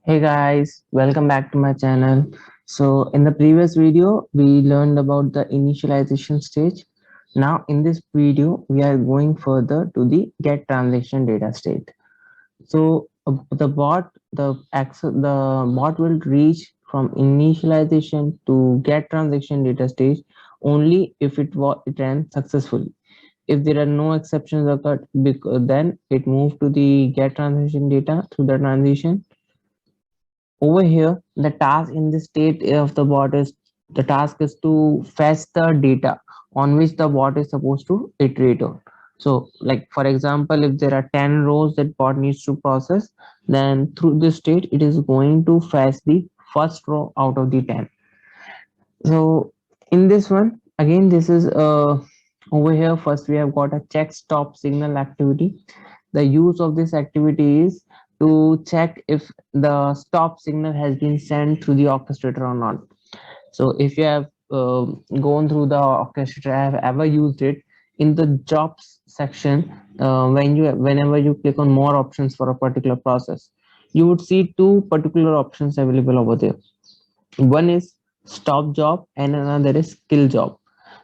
Hey guys, welcome back to my channel. So in the previous video, we learned about the initialization stage. Now in this video, we are going further to the get transaction data state. So the bot will reach from initialization to get transaction data stage only if it ran successfully. If there are no exceptions occurred, then it moves to the get transaction data through the transition. Over here, the task in the state of the bot is the task is to fetch the data on which the bot is supposed to iterate on. So like for example, if there are 10 rows that bot needs to process, then through this state it is going to fetch the first row out of the 10. So in this one again, this is over here. First we have got a check stop signal activity. The use of this activity is to check if the stop signal has been sent through the orchestrator or not. So if you have gone through the orchestrator, have ever used it, in the jobs section, whenever you click on more options for a particular process, you would see two particular options available over there. One is stop job and another is kill job.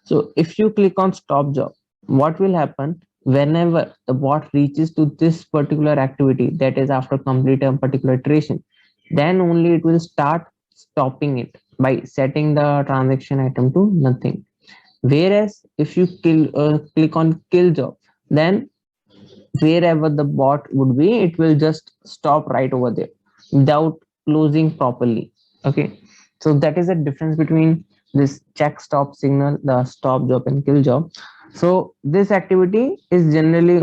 So if you click on stop job, what will happen whenever the bot reaches to this particular activity, that is after complete a particular iteration, then only it will start stopping it by setting the transaction item to nothing. Whereas if you click on kill job, then wherever the bot would be, it will just stop right over there without closing properly. Okay, so that is the difference between this check stop signal, the stop job and kill job. So this activity is generally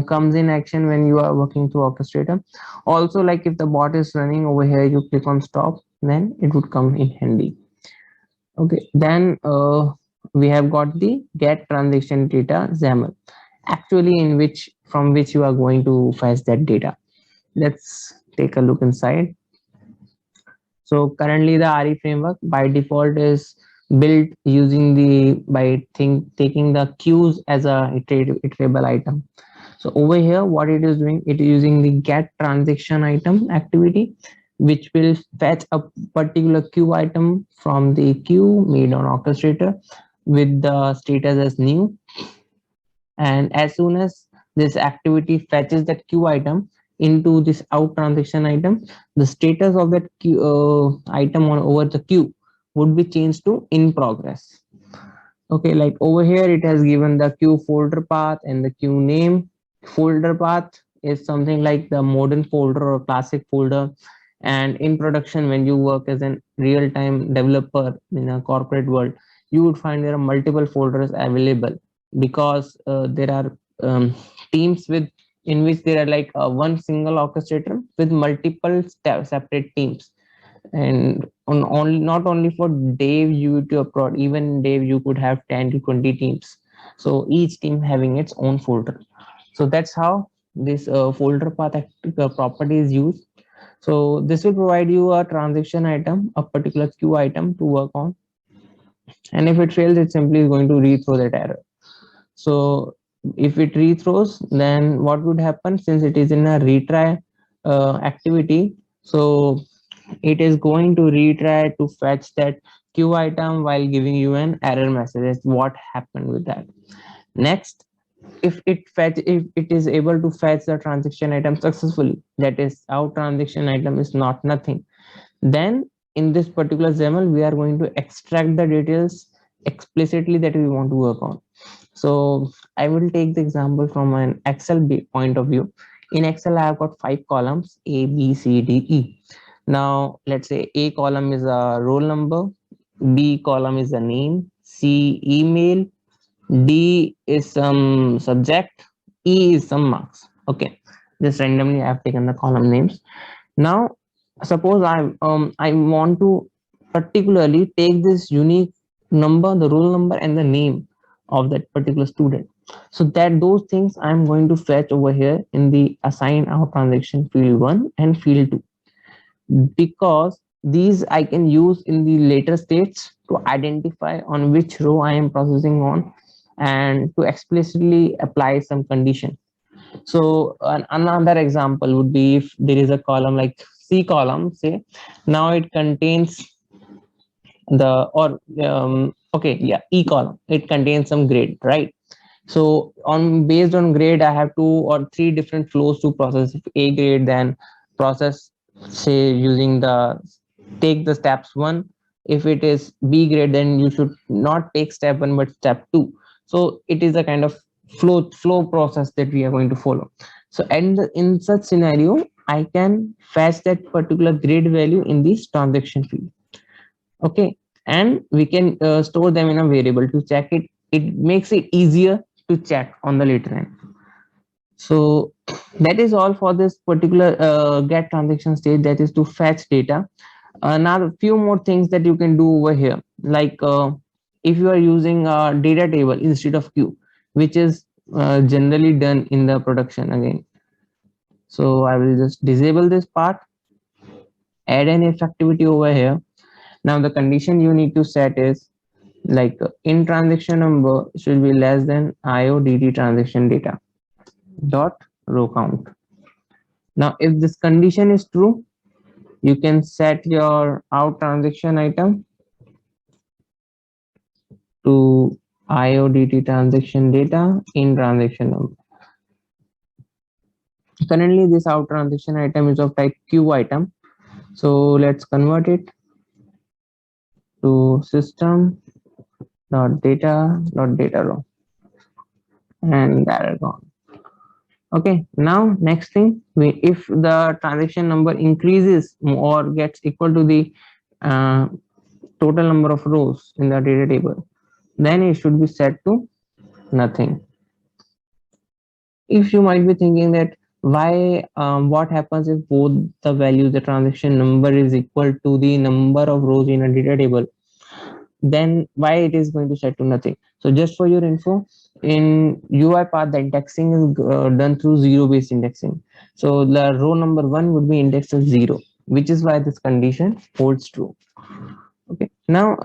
comes in action when you are working through orchestrator. Also, like if the bot is running over here, you click on stop, then it would come in handy. Okay, then we have got the get transaction data XAML, actually in which from which you are going to fetch that data. Let's take a look inside. So currently the RE framework by default is built using the taking the queues as a iterable item. So over here, what it is doing, it is using the get transaction item activity, which will fetch a particular queue item from the queue made on orchestrator with the status as new. And as soon as this activity fetches that queue item into this out transaction item, the status of that queue, item on over the queue would be changed to in progress. Okay, like over here it has given the queue folder path and the queue name. Folder path is something like the modern folder or classic folder, and in production when you work as a real-time developer in a corporate world, you would find there are multiple folders available because there are teams with in which there are like one single orchestrator with multiple separate teams. And on only not only for dev you to upload, even dev you could have 10 to 20 teams, so each team having its own folder. So that's how this folder path property is used. So this will provide you a transaction item, a particular queue item to work on, and if it fails, it simply is going to rethrow that error. So if it rethrows, then what would happen, since it is in a retry activity, so it is going to retry to fetch that queue item while giving you an error message as what happened with that. Next, if it is able to fetch the transaction item successfully, that is our transaction item is not nothing, then in this particular XAML we are going to extract the details explicitly that we want to work on. So I will take the example from an Excel point of view. In Excel, I have got 5 columns: A, B, C, D, E. Now, let's say A column is a roll number, B column is a name, C email, D is some subject, E is some marks. Okay, just randomly I have taken the column names. Now, suppose I want to particularly take this unique number, the roll number, and the name of that particular student. So that those things I'm going to fetch over here in the assign our transaction field 1 and field 2, because these I can use in the later states to identify on which row I am processing on and to explicitly apply some condition. So another example would be if there is a column like C column, say now it contains the okay, yeah, E column, it contains some grade, right? So on based on grade, I have 2 or 3 different flows to process. If A grade, then process, say using the take the steps 1. If it is B grade, then you should not take step 1 but step 2. So it is a kind of flow process that we are going to follow. So and in such scenario, I can fetch that particular grade value in this transaction field. Okay, and we can store them in a variable to check it. It makes it easier to check on the later end. So that is all for this particular get transaction stage, that is to fetch data. Now a few more things that you can do over here, like if you are using a data table instead of queue, which is generally done in the production again. So I will just disable this part, add an if activity over here. Now the condition you need to set is like in transaction number should be less than IODT transaction data dot row count. Now if this condition is true, you can set your out transaction item to IODT transaction data in transaction number. Currently this out transaction item is of type queue item, so let's convert it to system dot data row, and that is gone. Okay, now next thing, if the transaction number increases or gets equal to the uh, total number of rows in the data table, then it should be set to nothing. If you might be thinking that why what happens if both the values, the transaction number is equal to the number of rows in a data table, then why it is going to set to nothing? So just for your info, in UiPath the indexing is done through zero based indexing. So the row number 1 would be indexed as 0, which is why this condition holds true. Okay, now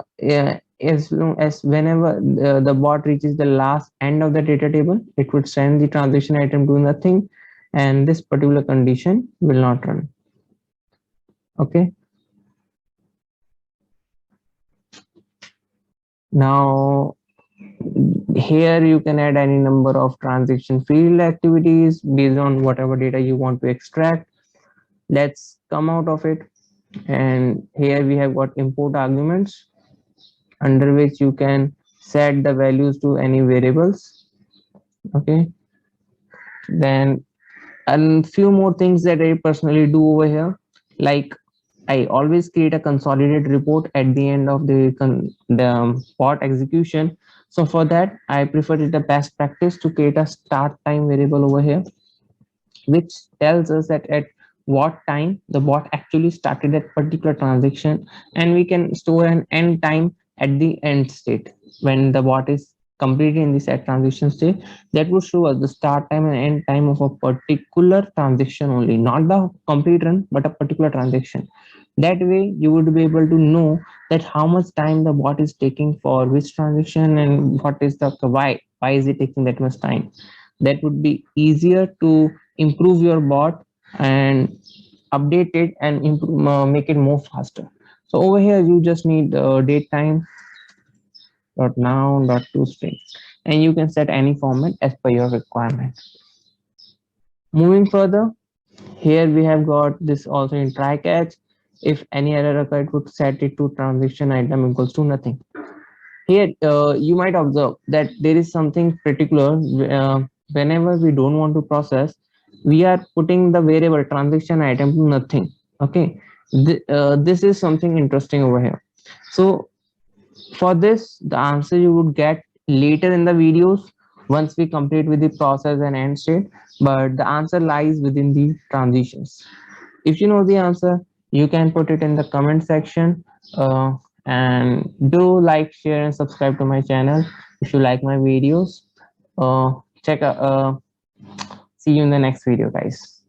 as long as whenever the bot reaches the last end of the data table, it would send the transaction item to nothing, and this particular condition will not run. Okay, now here you can add any number of transaction field activities based on whatever data you want to extract. Let's come out of it, and here we have got import arguments under which you can set the values to any variables. Okay, then a few more things that I personally do over here, like I always create a consolidated report at the end of the bot execution. So for that, I prefer it a best practice to create a start time variable over here, which tells us that at what time the bot actually started that particular transaction, and we can store an end time at the end state when the bot is completed in the set transaction state. That would show us the start time and end time of a particular transaction only, not the complete run but a particular transaction. That way you would be able to know that how much time the bot is taking for which transaction, and what is the why is it taking that much time. That would be easier to improve your bot and update it and improve, make it more faster. So over here you just need date time dot noun dot toString, and you can set any format as per your requirement. Moving further, here we have got this also in try catch. If any error occurred, would set it to transaction item equals to nothing. Here you might observe that there is something particular. Whenever we don't want to process, we are putting the variable transaction item to nothing. Okay, this is something interesting over here. So for this, the answer you would get later in the videos once we complete with the process and end state, but the answer lies within the transitions. If you know the answer, you can put it in the comment section, and do like, share, and subscribe to my channel if you like my videos. Check out, see you in the next video, guys.